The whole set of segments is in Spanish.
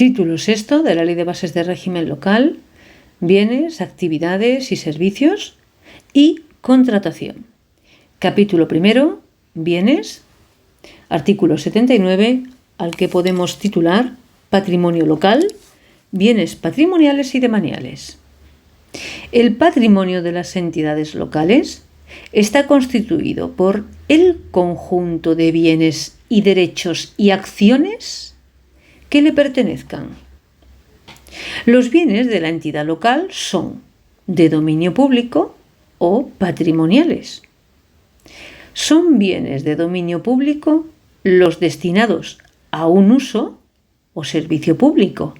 Título sexto de la Ley de Bases de Régimen Local, Bienes, Actividades y Servicios y Contratación. Capítulo primero, Bienes. Artículo 79, al que podemos titular Patrimonio local, bienes patrimoniales y demaniales. El patrimonio de las entidades locales está constituido por el conjunto de bienes y derechos y acciones que le pertenezcan. Los bienes de la entidad local son de dominio público o patrimoniales. Son bienes de dominio público los destinados a un uso o servicio público.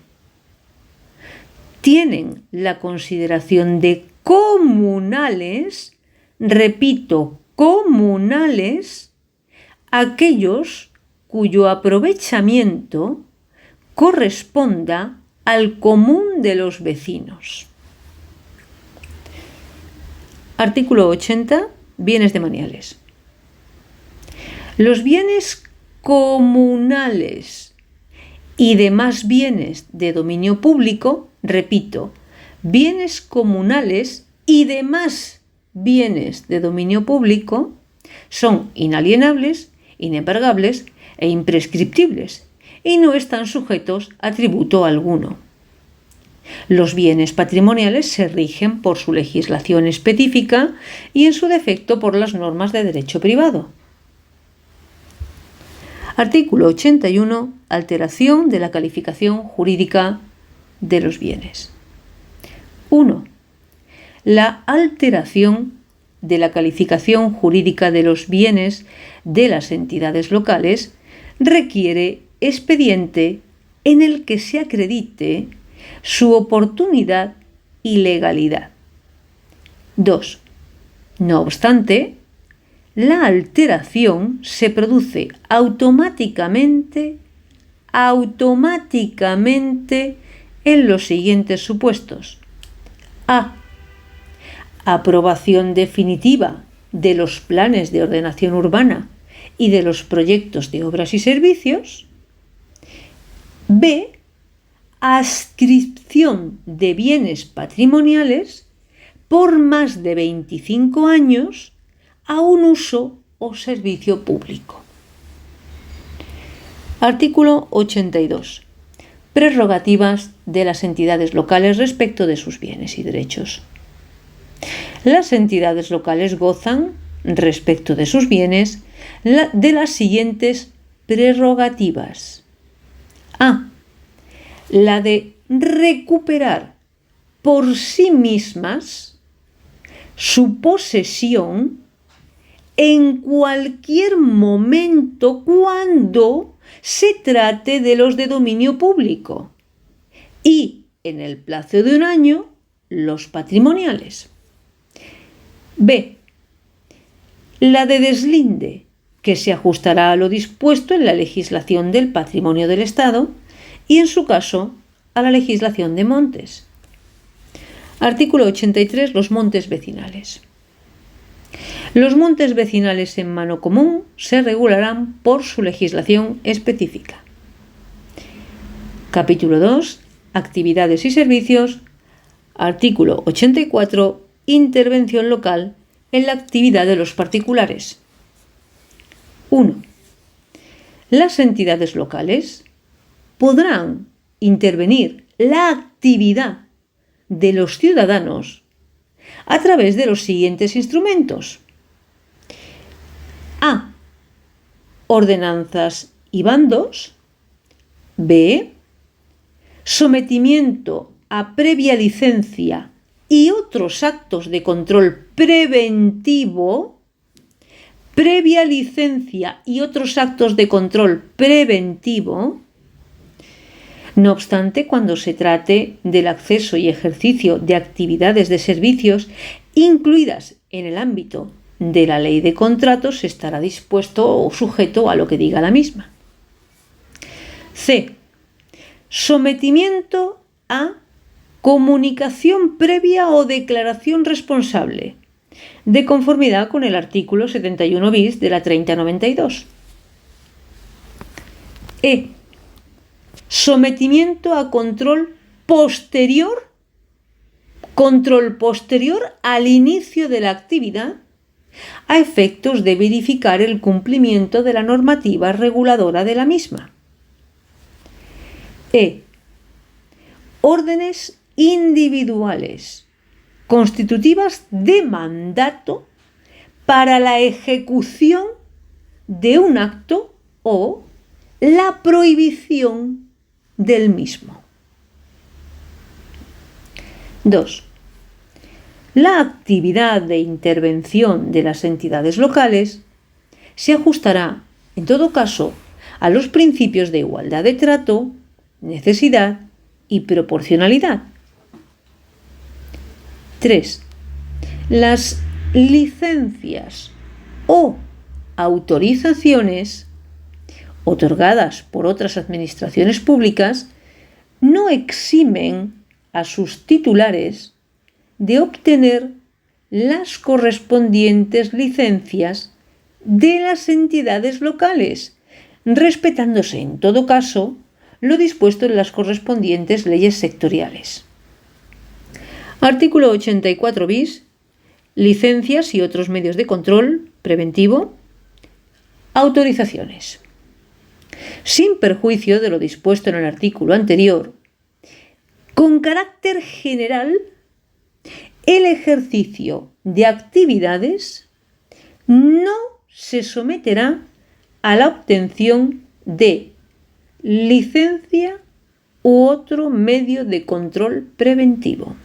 Tienen la consideración de comunales, repito, comunales, aquellos cuyo aprovechamiento corresponda al común de los vecinos. Artículo 80. Bienes demaniales. Los bienes comunales y demás bienes de dominio público, repito, bienes comunales y demás bienes de dominio público son inalienables, inembargables e imprescriptibles y no están sujetos a tributo alguno. Los bienes patrimoniales se rigen por su legislación específica y, en su defecto, por las normas de derecho privado. Artículo 81. Alteración de la calificación jurídica de los bienes. 1. La alteración de la calificación jurídica de los bienes de las entidades locales requiere expediente en el que se acredite su oportunidad y legalidad. 2. No obstante, la alteración se produce automáticamente en los siguientes supuestos. A. Aprobación definitiva de los planes de ordenación urbana y de los proyectos de obras y servicios. B. Adscripción de bienes patrimoniales por más de 25 años a un uso o servicio público. Artículo 82. Prerrogativas de las entidades locales respecto de sus bienes y derechos. Las entidades locales gozan, respecto de sus bienes, de las siguientes prerrogativas. A. La de recuperar por sí mismas su posesión en cualquier momento cuando se trate de los de dominio público y, en el plazo de un año, los patrimoniales. B. La de deslinde, que se ajustará a lo dispuesto en la legislación del patrimonio del Estado y, en su caso, a la legislación de montes. Artículo 83. Los montes vecinales. Los montes vecinales en mano común se regularán por su legislación específica. Capítulo 2. Actividades y servicios. Artículo 84. Intervención local en la actividad de los particulares. 1. Las entidades locales podrán intervenir la actividad de los ciudadanos a través de los siguientes instrumentos. A. Ordenanzas y bandos. B. Sometimiento a previa licencia y otros actos de control preventivo. Previa licencia y otros actos de control preventivo. No obstante, cuando se trate del acceso y ejercicio de actividades de servicios incluidas en el ámbito de la ley de contratos, estará dispuesto o sujeto a lo que diga la misma. C. Sometimiento a comunicación previa o declaración responsable, de conformidad con el artículo 71 bis de la 3092. E. sometimiento a control posterior al inicio de la actividad, a efectos de verificar el cumplimiento de la normativa reguladora de la misma. Órdenes individuales constitutivas de mandato para la ejecución de un acto o la prohibición del mismo. 2. La actividad de intervención de las entidades locales se ajustará, en todo caso, a los principios de igualdad de trato, necesidad y proporcionalidad. 3. Las licencias o autorizaciones otorgadas por otras administraciones públicas no eximen a sus titulares de obtener las correspondientes licencias de las entidades locales, respetándose en todo caso lo dispuesto en las correspondientes leyes sectoriales. Artículo 84 bis. Licencias y otros medios de control preventivo. Autorizaciones. Sin perjuicio de lo dispuesto en el artículo anterior, con carácter general, el ejercicio de actividades no se someterá a la obtención de licencia u otro medio de control preventivo.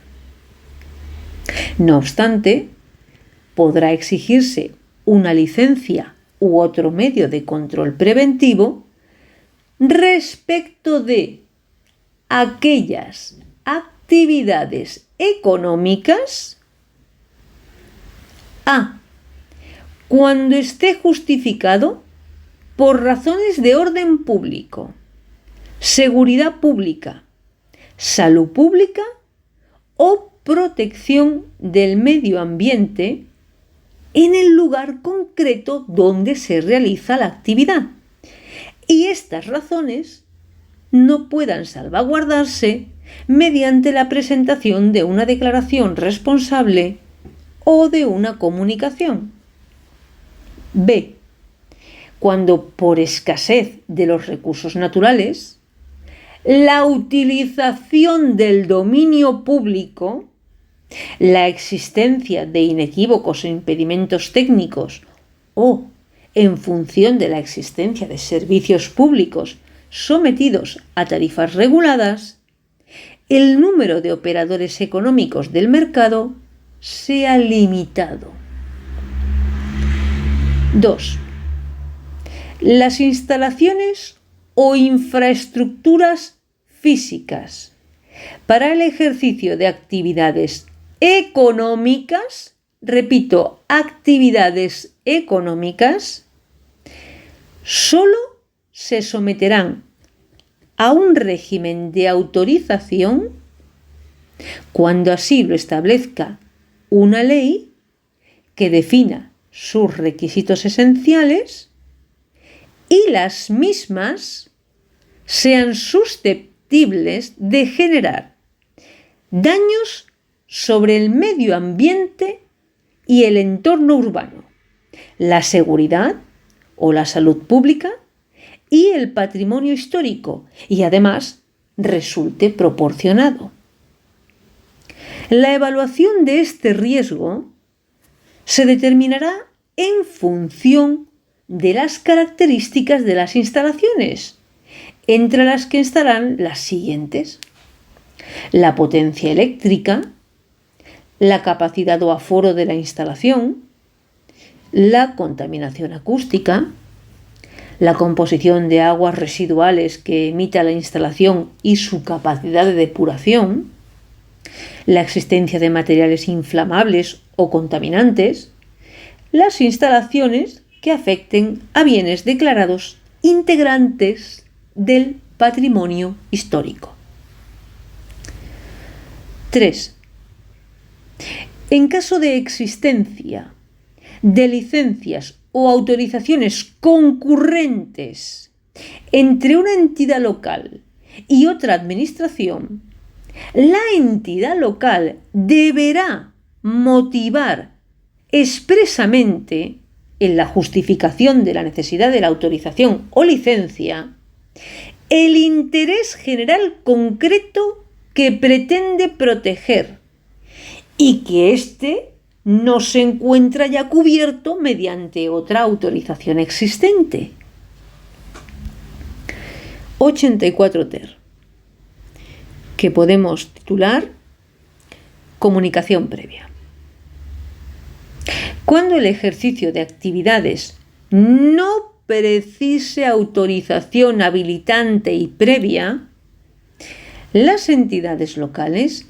No obstante, podrá exigirse una licencia u otro medio de control preventivo respecto de aquellas actividades económicas cuando esté justificado por razones de orden público, seguridad pública, salud pública o protección del medio ambiente en el lugar concreto donde se realiza la actividad, y estas razones no puedan salvaguardarse mediante la presentación de una declaración responsable o de una comunicación. B. Cuando por escasez de los recursos naturales, la utilización del dominio público, la existencia de inequívocos impedimentos técnicos o en función de la existencia de servicios públicos sometidos a tarifas reguladas, el número de operadores económicos del mercado sea limitado. 2. Las instalaciones o infraestructuras físicas para el ejercicio de actividades económicas, repito, actividades económicas, solo se someterán a un régimen de autorización cuando así lo establezca una ley que defina sus requisitos esenciales y las mismas sean susceptibles de generar daños sobre el medio ambiente y el entorno urbano, la seguridad o la salud pública y el patrimonio histórico, y además resulte proporcionado. La evaluación de este riesgo se determinará en función de las características de las instalaciones, entre las que estarán las siguientes: la potencia eléctrica, la capacidad o aforo de la instalación, la contaminación acústica, la composición de aguas residuales que emita la instalación y su capacidad de depuración, la existencia de materiales inflamables o contaminantes, las instalaciones que afecten a bienes declarados integrantes del patrimonio histórico. 3. En caso de existencia de licencias o autorizaciones concurrentes entre una entidad local y otra administración, la entidad local deberá motivar expresamente en la justificación de la necesidad de la autorización o licencia el interés general concreto que pretende proteger y que éste no se encuentra ya cubierto mediante otra autorización existente. 84 ter, que podemos titular comunicación previa. Cuando el ejercicio de actividades no precise autorización habilitante y previa, las entidades locales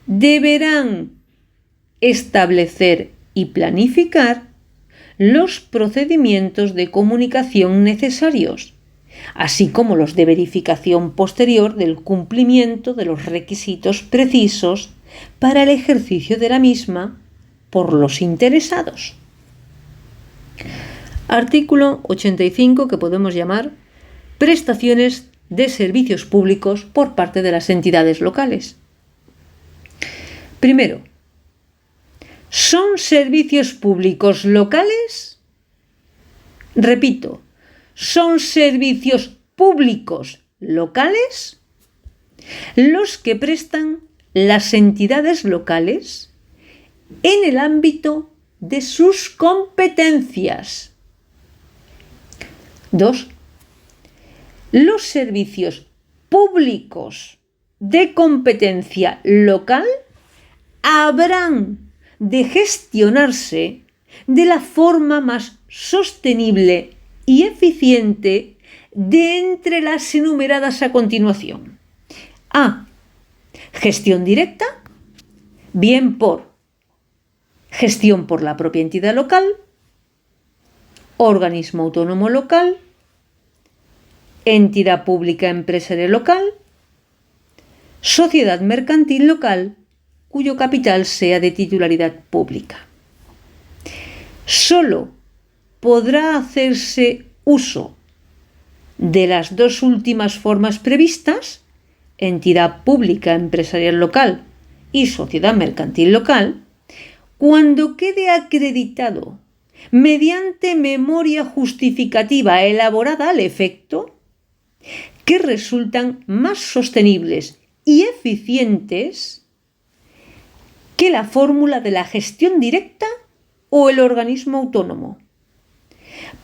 deberán establecer y planificar los procedimientos de comunicación necesarios, así como los de verificación posterior del cumplimiento de los requisitos precisos para el ejercicio de la misma por los interesados. Artículo 85, que podemos llamar prestaciones de servicios públicos por parte de las entidades locales. Primero, ¿son servicios públicos locales? Repito, ¿son servicios públicos locales los que prestan las entidades locales en el ámbito de sus competencias? 2. Los servicios públicos de competencia local habrán de gestionarse de la forma más sostenible y eficiente de entre las enumeradas a continuación. A. Gestión directa, bien por gestión por la propia entidad local, organismo autónomo local, entidad pública empresarial local, sociedad mercantil local cuyo capital sea de titularidad pública. Solo podrá hacerse uso de las dos últimas formas previstas, entidad pública empresarial local y sociedad mercantil local, cuando quede acreditado mediante memoria justificativa elaborada al efecto que resultan más sostenibles y eficientes que la fórmula de la gestión directa o el organismo autónomo,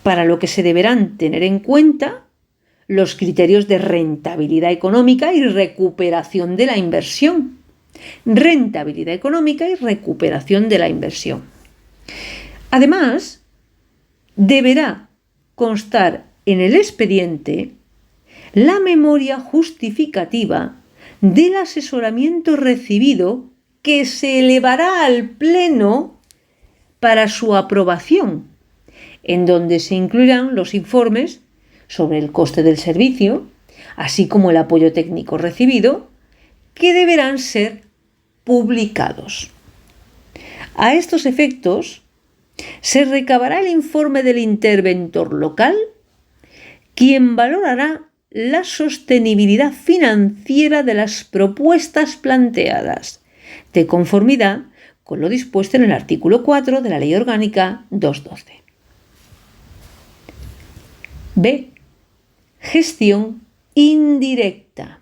para lo que se deberán tener en cuenta los criterios de rentabilidad económica y recuperación de la inversión. Rentabilidad económica y recuperación de la inversión. Además, deberá constar en el expediente la memoria justificativa del asesoramiento recibido que se elevará al Pleno para su aprobación, en donde se incluirán los informes sobre el coste del servicio, así como el apoyo técnico recibido, que deberán ser publicados. A estos efectos, se recabará el informe del interventor local, quien valorará la sostenibilidad financiera de las propuestas planteadas, de conformidad con lo dispuesto en el artículo 4 de la Ley Orgánica 212. B. Gestión indirecta,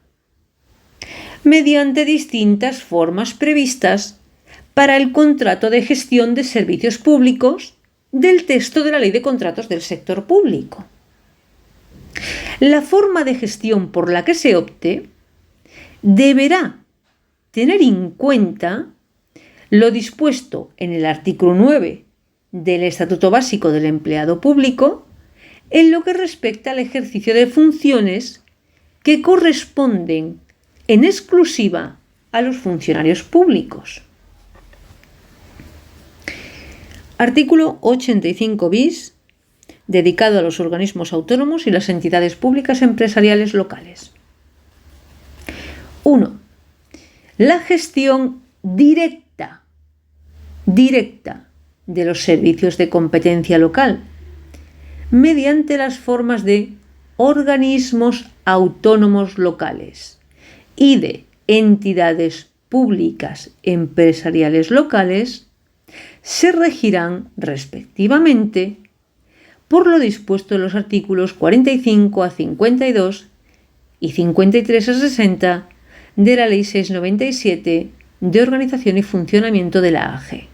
mediante distintas formas previstas para el contrato de gestión de servicios públicos del texto de la Ley de Contratos del Sector Público. La forma de gestión por la que se opte deberá tener en cuenta lo dispuesto en el artículo 9 del Estatuto Básico del Empleado Público en lo que respecta al ejercicio de funciones que corresponden en exclusiva a los funcionarios públicos. Artículo 85 bis, dedicado a los organismos autónomos y las entidades públicas empresariales locales. 1. La gestión directa de los servicios de competencia local, mediante las formas de organismos autónomos locales y de entidades públicas empresariales locales se regirán respectivamente por lo dispuesto en los artículos 45 a 52 y 53 a 60 de la Ley 697 de Organización y Funcionamiento de la AG,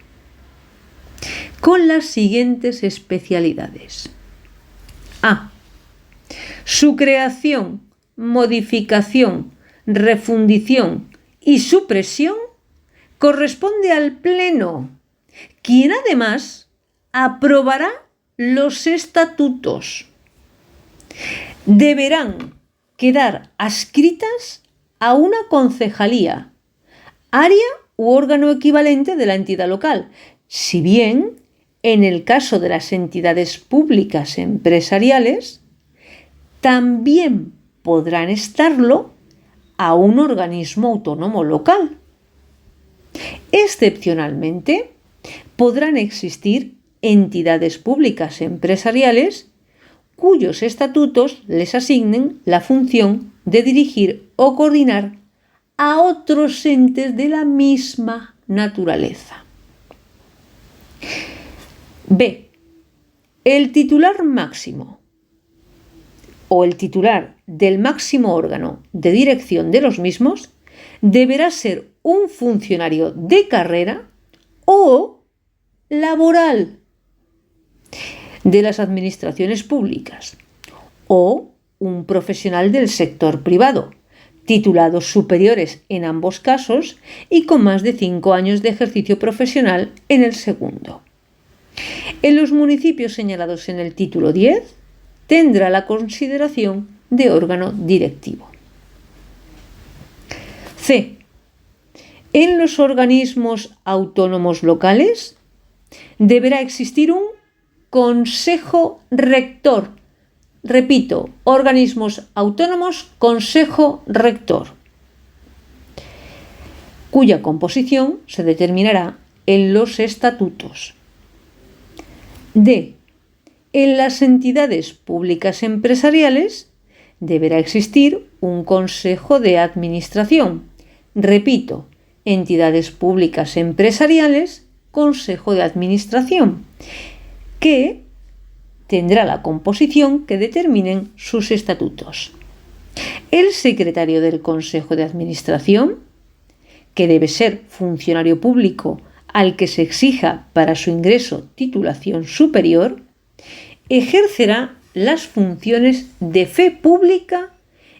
con las siguientes especialidades. A. Su creación, modificación, refundición y supresión corresponde al Pleno, quien además aprobará los estatutos. Deberán quedar adscritas a una concejalía, área u órgano equivalente de la entidad local, si bien en el caso de las entidades públicas empresariales también podrán estarlo a un organismo autónomo local. Excepcionalmente, podrán existir entidades públicas empresariales cuyos estatutos les asignen la función de dirigir o coordinar a otros entes de la misma naturaleza. B. El titular máximo o el titular del máximo órgano de dirección de los mismos deberá ser un funcionario de carrera o laboral de las administraciones públicas o un profesional del sector privado, titulados superiores en ambos casos y con más de 5 años de ejercicio profesional en el segundo. En los municipios señalados en el título 10 tendrá la consideración de órgano directivo. C. En los organismos autónomos locales deberá existir un consejo rector. Repito, organismos autónomos, consejo rector, cuya composición se determinará en los estatutos. D. En las entidades públicas empresariales deberá existir un consejo de administración. Repito, entidades públicas empresariales, consejo de administración, que tendrá la composición que determinen sus estatutos. El secretario del Consejo de Administración, que debe ser funcionario público al que se exija para su ingreso titulación superior, ejercerá las funciones de fe pública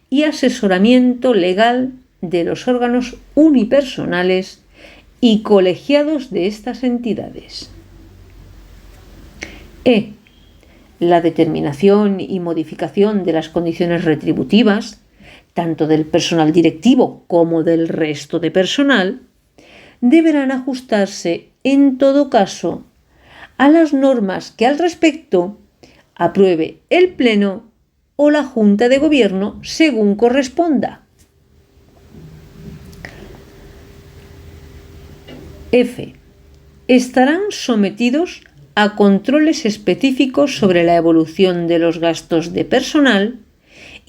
y asesoramiento legal de los órganos unipersonales y colegiados de estas entidades. E. La determinación y modificación de las condiciones retributivas, tanto del personal directivo como del resto de personal, deberán ajustarse en todo caso a las normas que al respecto apruebe el Pleno o la Junta de Gobierno según corresponda. F. Estarán sometidos a controles específicos sobre la evolución de los gastos de personal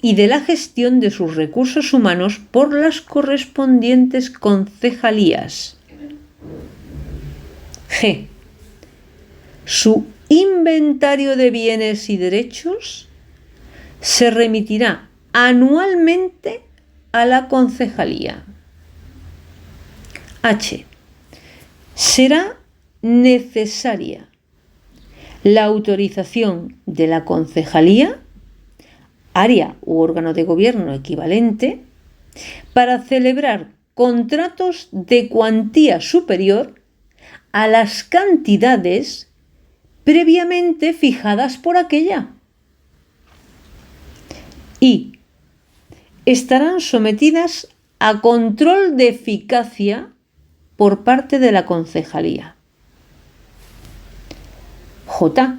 y de la gestión de sus recursos humanos por las correspondientes concejalías. G. Su inventario de bienes y derechos se remitirá anualmente a la concejalía. H. Será necesaria la autorización de la concejalía, área u órgano de gobierno equivalente, para celebrar contratos de cuantía superior a las cantidades previamente fijadas por aquella. Y estarán sometidas a control de eficacia por parte de la concejalía. J.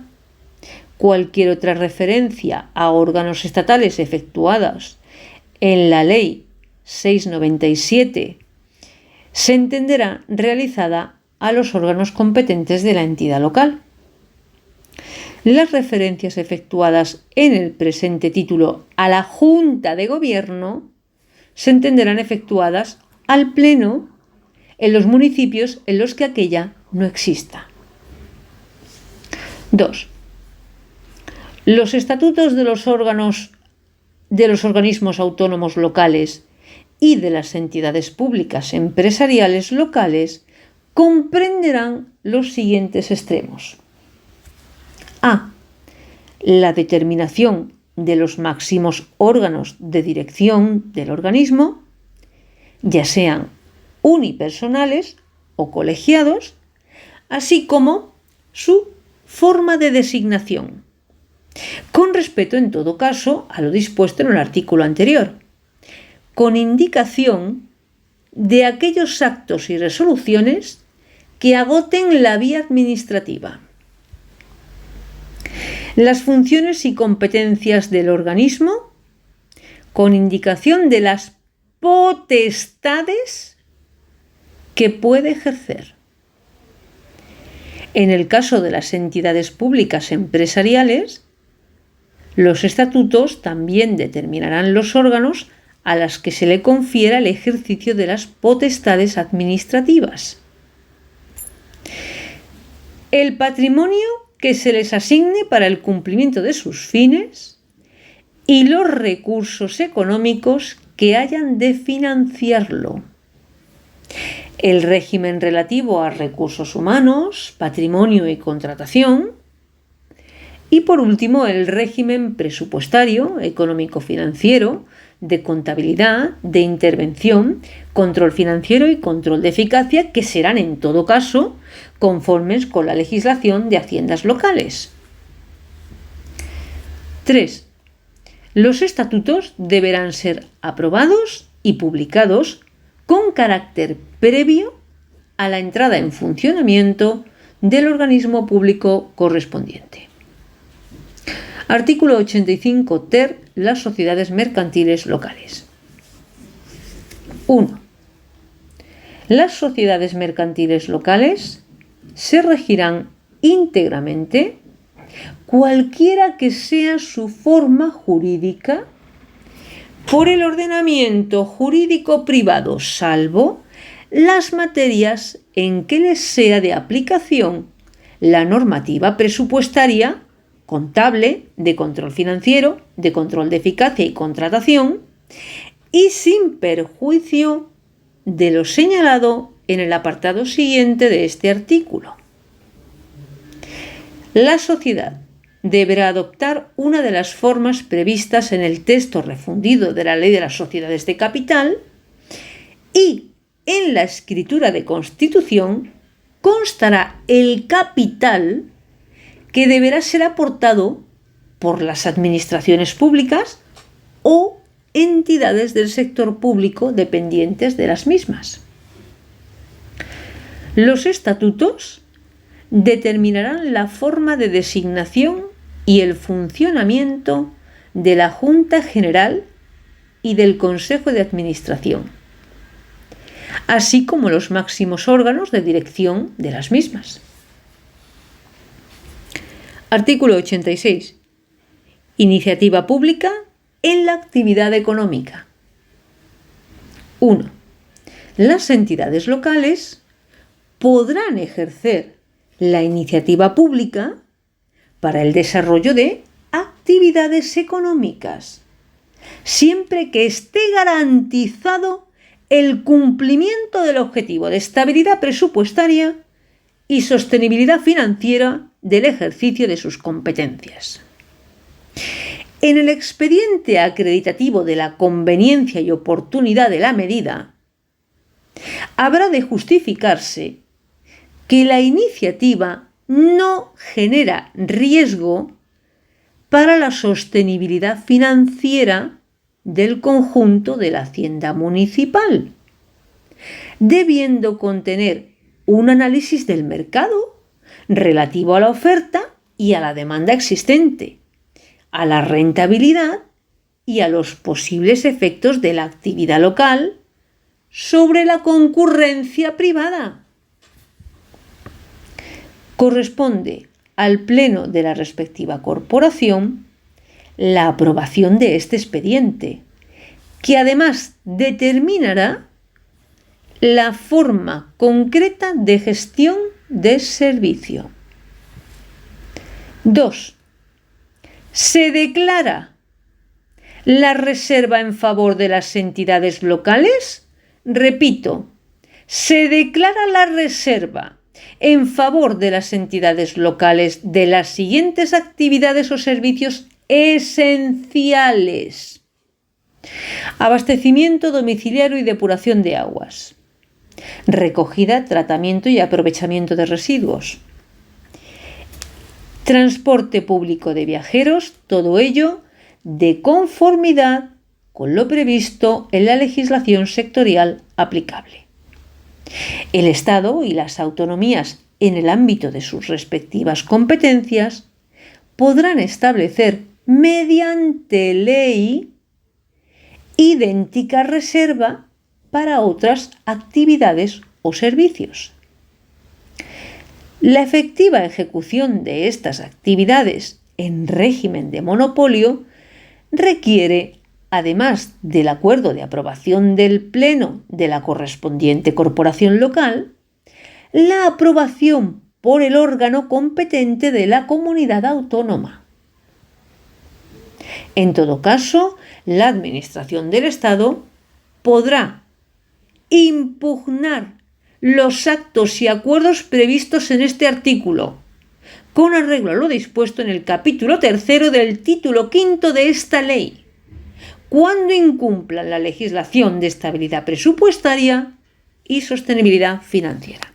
Cualquier otra referencia a órganos estatales efectuadas en la Ley 697 se entenderá realizada a los órganos competentes de la entidad local. Las referencias efectuadas en el presente título a la Junta de Gobierno se entenderán efectuadas al Pleno en los municipios en los que aquella no exista. 2. Los estatutos de los organismos autónomos locales y de las entidades públicas empresariales locales comprenderán los siguientes extremos. A. La determinación de los máximos órganos de dirección del organismo, ya sean unipersonales o colegiados, así como su forma de designación, con respeto en todo caso a lo dispuesto en el artículo anterior, con indicación de aquellos actos y resoluciones que agoten la vía administrativa. Las funciones y competencias del organismo, con indicación de las potestades que puede ejercer. En el caso de las entidades públicas empresariales, los estatutos también determinarán los órganos a las que se le confiera el ejercicio de las potestades administrativas. El patrimonio que se les asigne para el cumplimiento de sus fines y los recursos económicos que hayan de financiarlo. El régimen relativo a recursos humanos, patrimonio y contratación. Y por último, el régimen presupuestario, económico-financiero, de contabilidad, de intervención, control financiero y control de eficacia, que serán en todo caso conformes con la legislación de haciendas locales. 3. Los estatutos deberán ser aprobados y publicados con carácter previo a la entrada en funcionamiento del organismo público correspondiente. Artículo 85 ter. Las sociedades mercantiles locales. 1. Las sociedades mercantiles locales se regirán íntegramente, cualquiera que sea su forma jurídica, por el ordenamiento jurídico privado, salvo las materias en que les sea de aplicación la normativa presupuestaria, contable, de control financiero, de control de eficacia y contratación, y sin perjuicio de lo señalado en el apartado siguiente de este artículo. La sociedad deberá adoptar una de las formas previstas en el texto refundido de la Ley de las Sociedades de Capital y en la escritura de constitución constará el capital que deberá ser aportado por las administraciones públicas o entidades del sector público dependientes de las mismas. Los estatutos determinarán la forma de designación y el funcionamiento de la Junta General y del Consejo de Administración, así como los máximos órganos de dirección de las mismas. Artículo 86. Iniciativa pública en la actividad económica. 1. Las entidades locales podrán ejercer la iniciativa pública para el desarrollo de actividades económicas, siempre que esté garantizado el cumplimiento del objetivo de estabilidad presupuestaria y sostenibilidad financiera del ejercicio de sus competencias. En el expediente acreditativo de la conveniencia y oportunidad de la medida, habrá de justificarse que la iniciativa no genera riesgo para la sostenibilidad financiera del conjunto de la hacienda municipal, debiendo contener un análisis del mercado relativo a la oferta y a la demanda existente, a la rentabilidad y a los posibles efectos de la actividad local sobre la concurrencia privada. Corresponde al Pleno de la respectiva corporación la aprobación de este expediente, que además determinará la forma concreta de gestión del servicio. 2. Se declara la reserva en favor de las entidades locales. Repito, se declara la reserva en favor de las entidades locales de las siguientes actividades o servicios esenciales: abastecimiento domiciliario y depuración de aguas, recogida, tratamiento y aprovechamiento de residuos, transporte público de viajeros, todo ello de conformidad con lo previsto en la legislación sectorial aplicable. El Estado y las autonomías, en el ámbito de sus respectivas competencias, podrán establecer mediante ley idéntica reserva para otras actividades o servicios. La efectiva ejecución de estas actividades en régimen de monopolio requiere, además del acuerdo de aprobación del Pleno de la correspondiente corporación local, la aprobación por el órgano competente de la comunidad autónoma. En todo caso, la Administración del Estado podrá impugnar los actos y acuerdos previstos en este artículo, con arreglo a lo dispuesto en el capítulo 3 del título 5 de esta ley, cuando incumplan la legislación de estabilidad presupuestaria y sostenibilidad financiera.